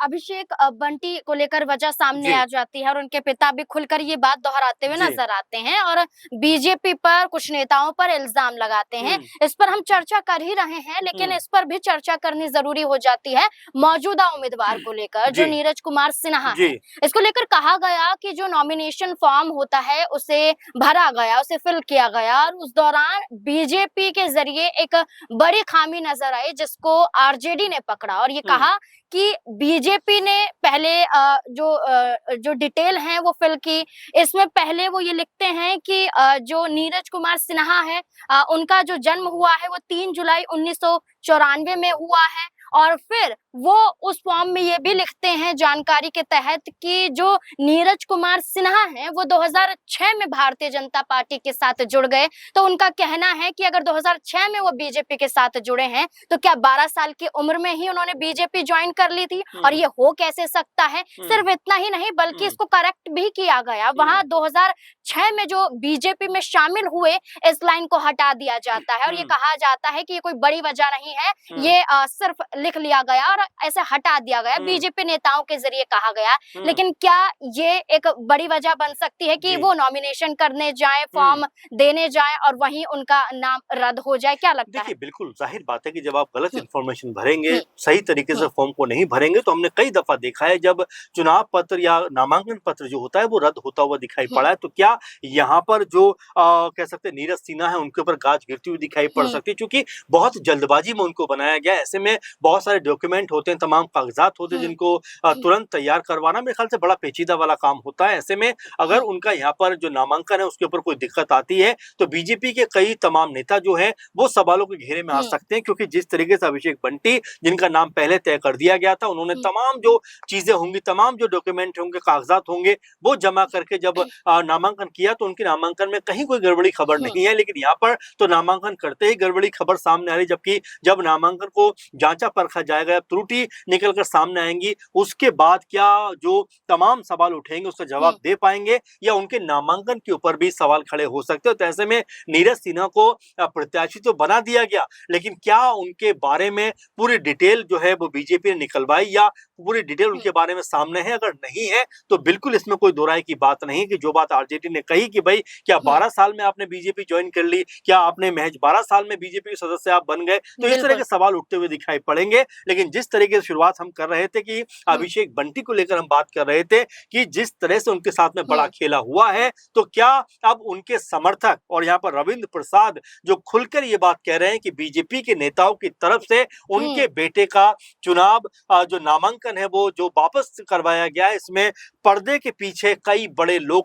अभिषेक बंटी को लेकर वजह सामने जी, आ जाती है और उनके पिता भी खुलकर ये बात दोहराते हुए जी। नजर आते हैं और बीजेपी पर कुछ नेताओं पर इल्जाम लगाते हैं। हुँ, इस पर हम चर्चा कर ही रहे हैं, लेकिन हुँ। इस पर भी चर्चा करनी जरूरी हो जाती है मौजूदा उम्मीदवार को लेकर, जो जी, नीरज कुमार सिन्हा जी। है। इसको लेकर कहा गया कि जो नॉमिनेशन फॉर्म होता है उसे भरा गया, उसे फिल किया गया और उस दौरान बीजेपी के जरिए एक बड़ी खामी नजर आई जिसको आरजेडी ने पकड़ा और ये हुँ, कहा कि बीजेपी ने पहले जो डिटेल है वो फिल की। इसमें पहले वो ये लिखते हैं कि जो नीरज कुमार सिन्हा है, उनका जो जन्म हुआ है वो 3 जुलाई 1994 में हुआ है। और फिर वो उस फॉर्म में ये भी लिखते हैं जानकारी के तहत कि जो नीरज कुमार सिन्हा हैं वो 2006 में भारतीय जनता पार्टी के साथ जुड़ गए। तो उनका कहना है कि अगर 2006 में वो बीजेपी के साथ जुड़े हैं तो क्या 12 साल की उम्र में ही उन्होंने बीजेपी ज्वाइन कर ली थी, और हुँ, ये हो कैसे सकता है। हुँ, सिर्फ इतना ही नहीं बल्कि हुँ, इसको करेक्ट भी किया गया, वहां हुँ, 2006 में जो बीजेपी में शामिल हुए इस लाइन को हटा दिया जाता है और ये हुँ, कहा जाता है कि ये कोई बड़ी वजह नहीं है, हुँ, ये सिर्फ लिख लिया गया और ऐसे हटा दिया गया, हुँ, बीजेपी नेताओं के जरिए कहा गया। हुँ। लेकिन क्या ये एक बड़ी वजह बन सकती है कि जी। वो नॉमिनेशन करने जाएं, हुँ। फॉर्म देने जाएं और वहीं उनका नाम रद्द हो जाए? क्या लगता है? देखिए, बिल्कुल ज़ाहिर बात है कि जब आप गलत हुँ, इन्फॉर्मेशन भरेंगे, हुँ, सही तरीके से हुँ, फ़ॉर्म को नहीं भरेंगे, तो हमने कई दफ़ा देखा है जब चुनाव पत्र या नामांकन पत्र जो होता है वो रद्द होता हुआ दिखाई हुँ, पड़ा है। तो क्या यहाँ पर जो कह सकते हैं नीरज सिन्हा है उनके ऊपर गाज गिरती हुई दिखाई पड़ हुँ, सकती है, क्योंकि बहुत जल्दबाज़ी में उनको बनाया गया है। ऐसे में बहुत सारे डॉक्यूमेंट होते हैं, तमाम कागज़ात होते हैं हुँ, जिनको तुरंत तैयार करवाना मेरे ख़्याल से बड़ा पेचीदा वाला काम होता है। ऐसे में अगर हुँ, उनका यहाँ पर जो नामांकन है उसके ऊपर कोई दिक्कत आती है, तो बीजेपी के कई तमाम नेता जो हैं वो सवालों के घेरे में आ हुँ, सकते हैं, क्योंकि जिस तरीके से अभिषेक बंटी जिनका नाम पहले तय कर दिया गया था, उन्होंने हुँ, तमाम जो चीजें होंगी, तमाम जो डॉक्यूमेंट होंगे, कागजात होंगे, वो जमा करके जब नामांकन किया तो उनके नामांकन में कहीं कोई गड़बड़ी खबर हुँ, नहीं है। लेकिन यहाँ पर तो नामांकन करते ही गड़बड़ी खबर सामने आ रही, जबकि जब नामांकन को जांचा परखा जाएगा, त्रुटि निकल कर सामने आएंगी, उसके बाद क्या जो तमाम सवाल उठेंगे उसका जवाब हुँ, दे पाएंगे, या उनके नामांकन के ऊपर भी सवाल खड़े हो सकते हैं। तो ऐसे में नीरज सिन्हा को प्रत्याशी तो बना दिया गया, लेकिन क्या उनके बारे में पूरी डिटेल जो है वो बीजेपी ने निकलवाई, या पूरी डिटेल हुँ, उनके बारे में सामने है? अगर नहीं है तो बिल्कुल इसमें कोई दो राय की बात नहीं कि जो बात आरजेडी ने कही कि भाई क्या हुँ, 12 साल में आपने बीजेपी ज्वाइन कर ली, क्या आपने महज 12 साल में बीजेपी के सदस्य आप बन गए, तो इस तरह बिल्कुल। के सवाल उठते हुए दिखाई पड़ेंगे। लेकिन जिस तरीके से शुरुआत हम कर रहे थे कि हुँ, अभिषेक बंटी को लेकर हम बात कर रहे थे कि जिस तरह से उनके साथ में बड़ा हुँ, खेला हुआ है, तो क्या अब उनके समर्थक और यहाँ पर रविंद्र प्रसाद जो खुलकर ये बात कह रहे हैं कि बीजेपी के नेताओं की तरफ से हुँ, उनके बेटे का चुनाव जो नामांकन है वो जो वापस करवाया गया है, इसमें पर्दे के पीछे कई बड़े लोग